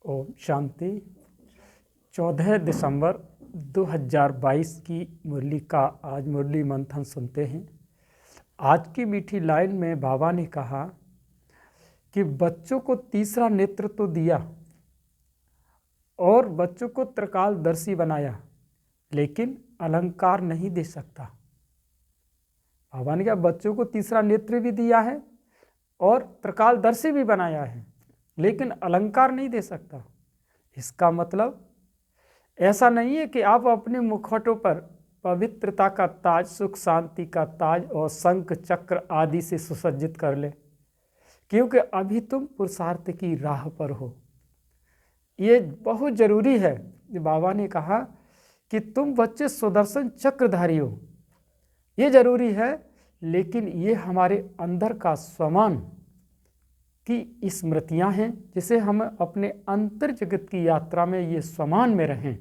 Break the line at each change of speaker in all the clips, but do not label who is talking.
ओम शांति। 14 दिसंबर 2022 की मुरली का आज मुरली मंथन सुनते हैं। आज की मीठी लाइन में बाबा ने कहा कि बच्चों को तीसरा नेत्र तो दिया और बच्चों को त्रिकालदर्शी बनाया, लेकिन अलंकार नहीं दे सकता। बाबा ने कहा बच्चों को तीसरा नेत्र भी दिया है और त्रिकालदर्शी भी बनाया है, लेकिन अलंकार नहीं दे सकता। इसका मतलब ऐसा नहीं है कि आप अपने मुखौटों पर पवित्रता का ताज, सुख शांति का ताज और शंख चक्र आदि से सुसज्जित कर ले, क्योंकि अभी तुम पुरुषार्थ की राह पर हो। ये बहुत जरूरी है। बाबा ने कहा कि तुम बच्चे सुदर्शन चक्रधारी हो, ये जरूरी है, लेकिन ये हमारे अंदर का स्वमान की स्मृतियां हैं, जिसे हम अपने अंतर जगत की यात्रा में ये स्वमान में रहें,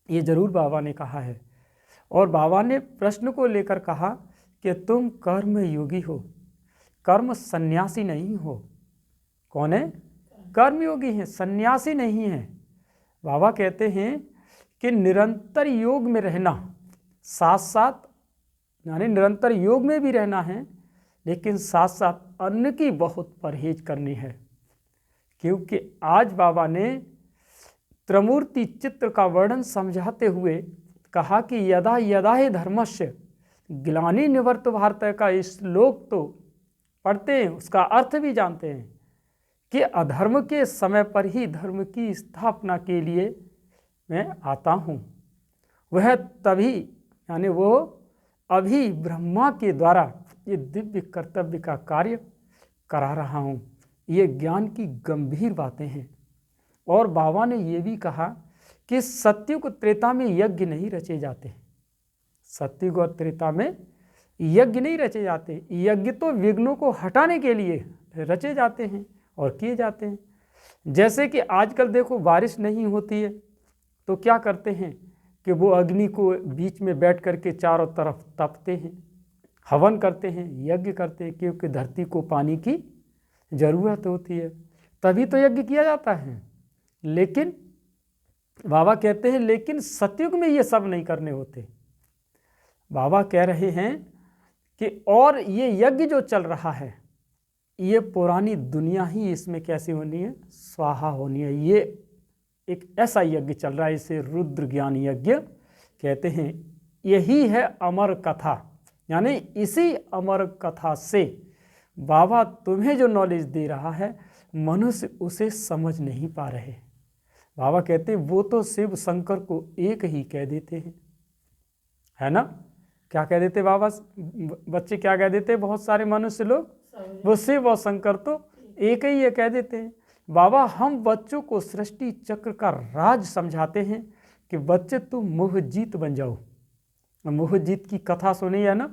ये जरूर बाबा ने कहा है। और बाबा ने प्रश्न को लेकर कहा कि तुम कर्म योगी हो, कर्म सन्यासी नहीं हो। कौन है? कर्म योगी हैं, सन्यासी नहीं है। बाबा कहते हैं कि निरंतर योग में रहना, साथ साथ यानी निरंतर योग में भी रहना है, लेकिन साथ साथ अन्न की बहुत परहेज करनी है। क्योंकि आज बाबा ने त्रिमूर्ति चित्र का वर्णन समझाते हुए कहा कि यदा यदा ही धर्मस्य ग्लानि निवर्त भारत का श्लोक तो पढ़ते हैं, उसका अर्थ भी जानते हैं कि अधर्म के समय पर ही धर्म की स्थापना के लिए मैं आता हूँ। वह तभी यानी वो अभी ब्रह्मा के द्वारा ये दिव्य कर्तव्य का कार्य करा रहा हूँ। ये ज्ञान की गंभीर बातें हैं। और बाबा ने ये भी कहा कि सत्युग त्रेता में यज्ञ नहीं रचे जाते। सत्युग और त्रेता में यज्ञ नहीं रचे जाते। यज्ञ तो विघ्नों को हटाने के लिए रचे जाते हैं और किए जाते हैं। जैसे कि आजकल देखो बारिश नहीं होती है तो क्या करते हैं कि वो अग्नि को बीच में बैठ करके चारों तरफ तपते हैं, हवन करते हैं, यज्ञ करते हैं, क्योंकि धरती को पानी की ज़रूरत होती है, तभी तो यज्ञ किया जाता है। लेकिन बाबा कहते हैं लेकिन सतयुग में ये सब नहीं करने होते। बाबा कह रहे हैं कि और ये यज्ञ जो चल रहा है, ये पुरानी दुनिया ही इसमें कैसी होनी है? स्वाहा होनी है। ये एक ऐसा यज्ञ चल रहा है, इसे रुद्र ज्ञान यज्ञ कहते हैं। यही है अमर कथा, यानी इसी अमर कथा से बाबा तुम्हें जो नॉलेज दे रहा है, मनुष्य उसे समझ नहीं पा रहे। बाबा कहते हैं वो तो शिव शंकर को एक ही कह देते हैं, है ना? क्या कह देते बाबा? बच्चे क्या कह देते? बहुत सारे मनुष्य लोग वो शिव और शंकर तो एक ही है कह देते हैं। बाबा हम बच्चों को सृष्टि चक्र का राज समझाते हैं कि बच्चे तुम मोहजीत बन जाओ। मोहजीत की कथा सुनी है ना,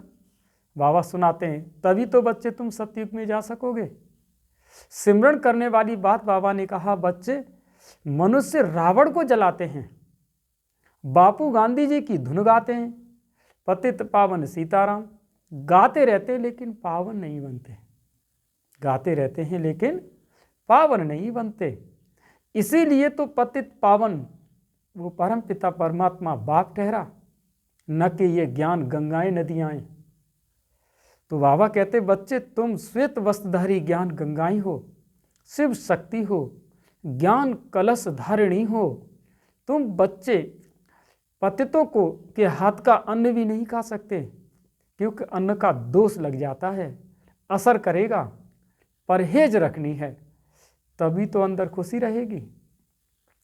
बाबा सुनाते हैं, तभी तो बच्चे तुम सतयुग में जा सकोगे। सिमरन करने वाली बात बाबा ने कहा, बच्चे मनुष्य रावण को जलाते हैं, बापू गांधी जी की धुन गाते हैं, पतित पावन सीताराम गाते रहते हैं, लेकिन पावन नहीं बनते। गाते रहते हैं लेकिन पावन नहीं बनते। इसीलिए तो पतित पावन वो परम पिता परमात्मा बाप ठहरा, न कि ये ज्ञान गंगाएं नदियाँ। तो बाबा कहते बच्चे तुम श्वेत वस्त्रधारी ज्ञान गंगाएं हो, शिव शक्ति हो, ज्ञान कलश धारिणी हो। तुम बच्चे पतितों को के हाथ का अन्न भी नहीं खा सकते, क्योंकि अन्न का दोष लग जाता है, असर करेगा। परहेज रखनी है, तभी तो अंदर खुशी रहेगी।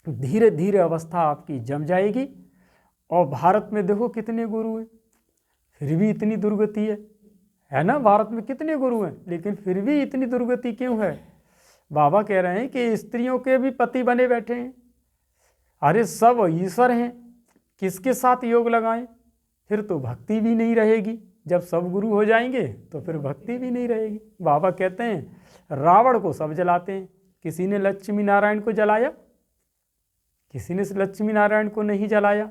धीरे धीरे अवस्था आपकी जम जाएगी। और भारत में देखो कितने गुरु हैं, फिर भी इतनी दुर्गति है ना? भारत में कितने गुरु हैं, लेकिन फिर भी इतनी दुर्गति क्यों है? बाबा कह रहे हैं कि स्त्रियों के भी पति बने बैठे हैं। अरे सब ईश्वर हैं, किसके साथ योग लगाएं? फिर तो भक्ति भी नहीं रहेगी। जब सब गुरु हो जाएंगे तो फिर भक्ति भी नहीं रहेगी। बाबा कहते हैं रावण को सब जलाते हैं, किसी ने लक्ष्मी नारायण को जलाया? किसी ने लक्ष्मी नारायण को नहीं जलाया।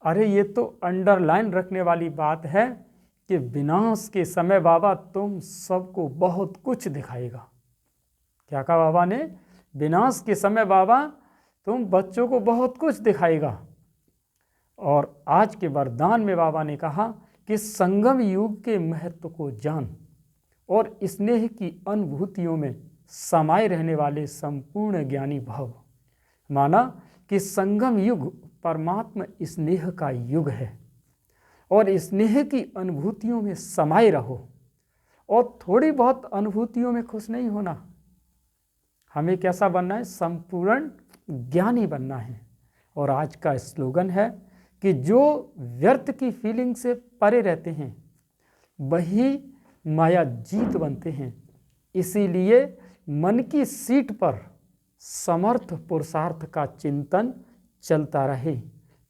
अरे ये तो अंडरलाइन रखने वाली बात है कि विनाश के समय बाबा तुम सबको बहुत कुछ दिखाएगा। क्या कहा बाबा ने? विनाश के समय बाबा तुम बच्चों को बहुत कुछ दिखाएगा। और आज के वरदान में बाबा ने कहा कि संगम युग के महत्व को जान और स्नेह की अनुभूतियों में समाये रहने वाले संपूर्ण ज्ञानी भव। माना कि संगम युग परमात्मा स्नेह का युग है और स्नेह की अनुभूतियों में समाये रहो और थोड़ी बहुत अनुभूतियों में खुश नहीं होना। हमें कैसा बनना है? संपूर्ण ज्ञानी बनना है। और आज का स्लोगन है कि जो व्यर्थ की फीलिंग से परे रहते हैं वही माया जीत बनते हैं। इसीलिए मन की सीट पर समर्थ पुरुषार्थ का चिंतन चलता रहे,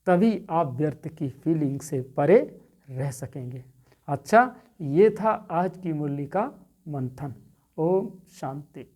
तभी आप व्यर्थ की फीलिंग से परे रह सकेंगे। अच्छा, ये था आज की मुरली का मंथन। ओम शांति।